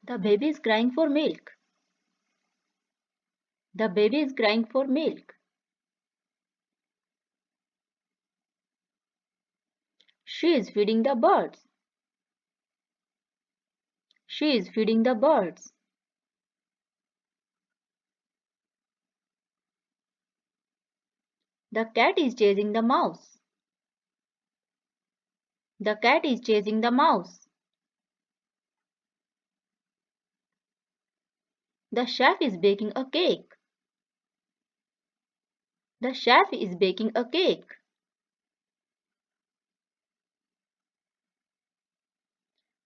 The baby is crying for milk. The baby is crying for milk. She is feeding the birds. She is feeding the birds. The cat is chasing the mouse. The cat is chasing the mouse. The chef is baking a cake. The chef is baking a cake.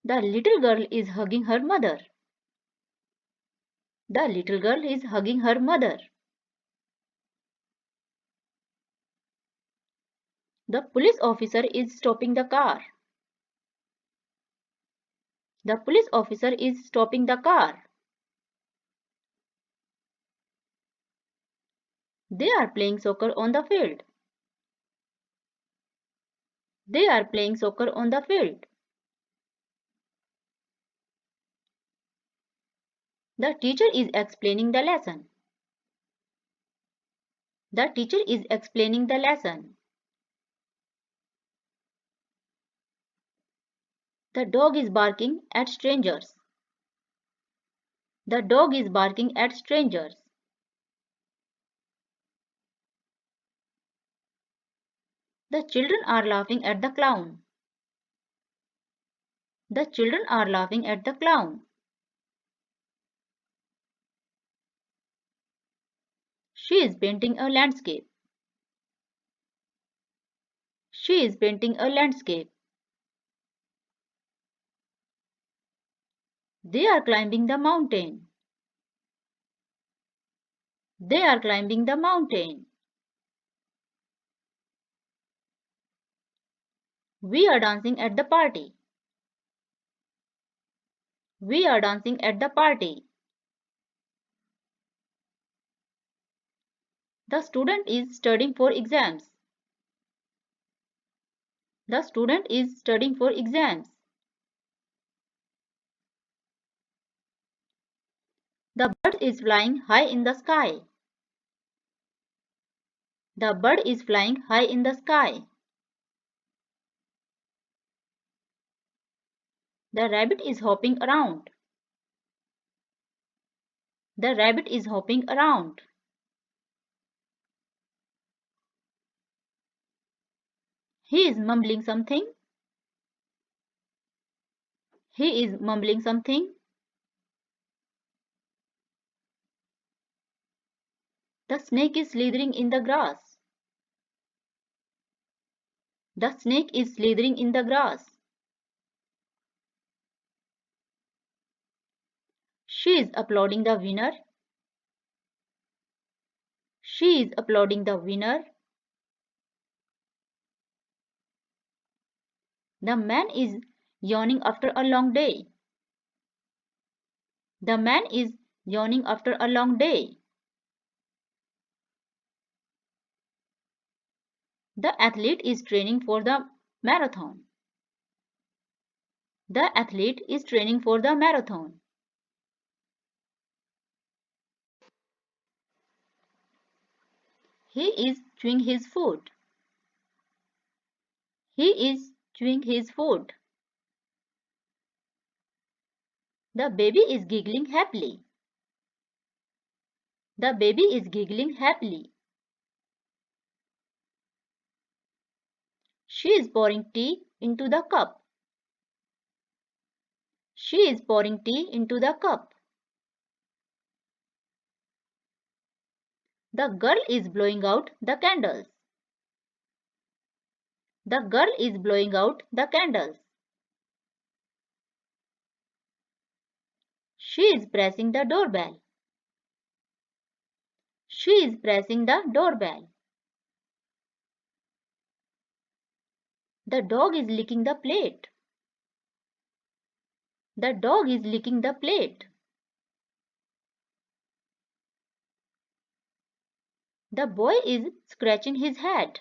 The little girl is hugging her mother. The little girl is hugging her mother. The police officer is stopping the car. The police officer is stopping the car. They are playing soccer on the field. They are playing soccer on the field. The teacher is explaining the lesson. The teacher is explaining the lesson. The dog is barking at strangers. The dog is barking at strangers. The children are laughing at the clown. The children are laughing at the clown. She is painting a landscape. She is painting a landscape. They are climbing the mountain. They are climbing the mountain. We are dancing at the party. We are dancing at the party. The student is studying for exams. The student is studying for exams. The bird is flying high in the sky. The bird is flying high in the sky. The rabbit is hopping around. The rabbit is hopping around. He is mumbling something. He is mumbling something. The snake is slithering in the grass. The snake is slithering in the grass. She is applauding the winner. She is applauding the winner. The man is yawning after a long day. The man is yawning after a long day. The athlete is training for the marathon. The athlete is training for the marathon. He is chewing his food. He is chewing his food. The baby is giggling happily. The baby is giggling happily. She is pouring tea into the cup. She is pouring tea into the cup. The girl is blowing out the candles. The girl is blowing out the candles. She is pressing the doorbell. She is pressing the doorbell. The dog is licking the plate. The dog is licking the plate. The boy is scratching his head.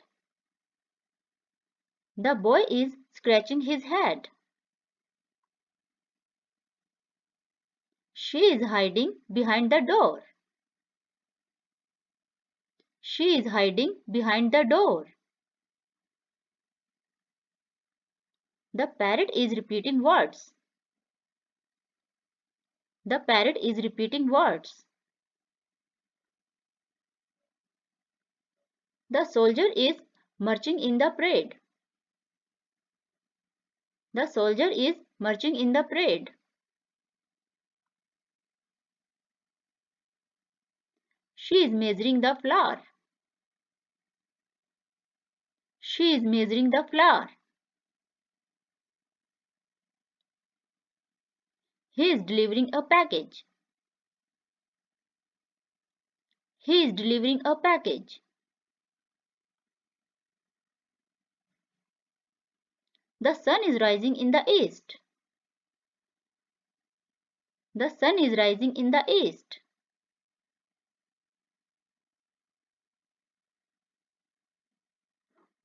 The boy is scratching his head. She is hiding behind the door. She is hiding behind the door. The parrot is repeating words. The parrot is repeating words. The soldier is marching in the parade. The soldier is marching in the parade. She is measuring the flour. She is measuring the flour. He is delivering a package. He is delivering a package. The sun is rising in the east. The sun is rising in the east.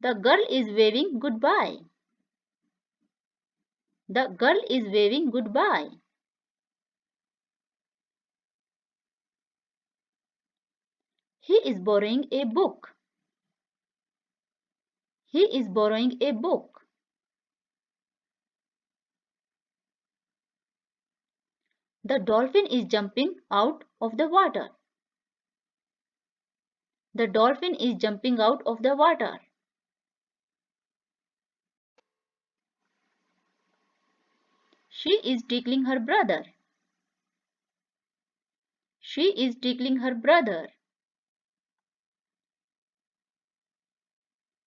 The girl is waving goodbye. The girl is waving goodbye. He is borrowing a book. He is borrowing a book. The dolphin is jumping out of the water. The dolphin is jumping out of the water. She is tickling her brother. She is tickling her brother.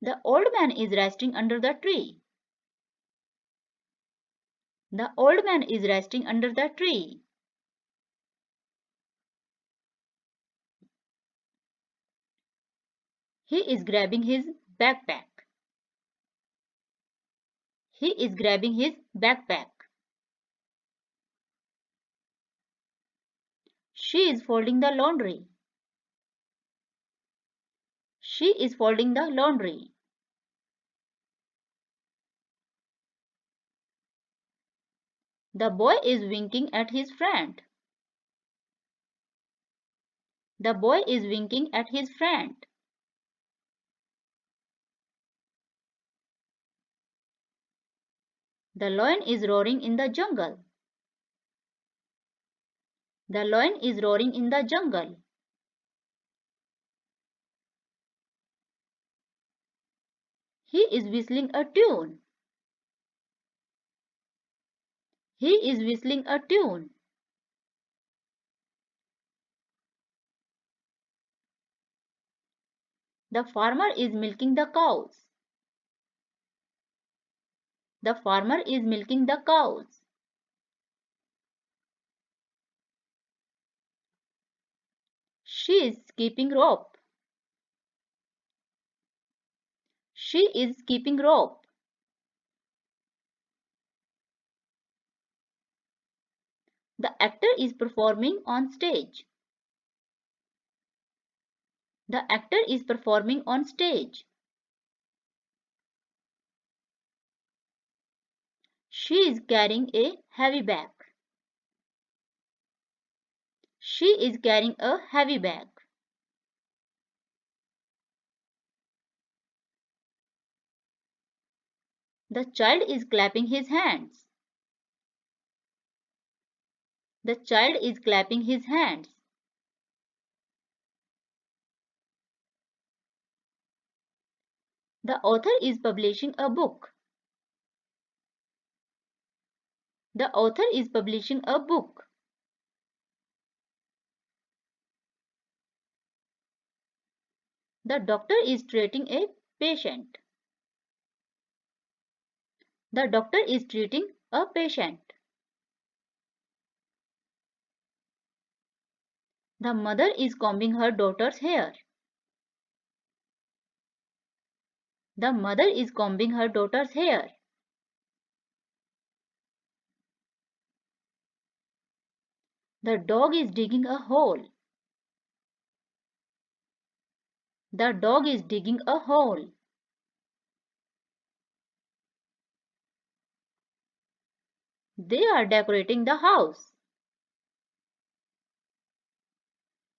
The old man is resting under the tree. The old man is resting under the tree. He is grabbing his backpack. He is grabbing his backpack. She is folding the laundry. She is folding the laundry. The boy is winking at his friend. The boy is winking at his friend. The lion is roaring in the jungle. The lion is roaring in the jungle. He is whistling a tune. He is whistling a tune. The farmer is milking the cows. The farmer is milking the cows. She is keeping rope. She is keeping rope. The actor is performing on stage. The actor is performing on stage. She is carrying a heavy bag. She is carrying a heavy bag. The child is clapping his hands. The child is clapping his hands. The author is publishing a book. The author is publishing a book. The doctor is treating a patient. The doctor is treating a patient. The mother is combing her daughter's hair. The mother is combing her daughter's hair. The dog is digging a hole. The dog is digging a hole. They are decorating the house.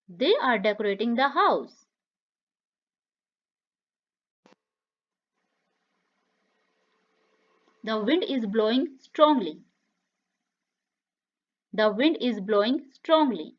They are decorating the house. The wind is blowing strongly. The wind is blowing strongly.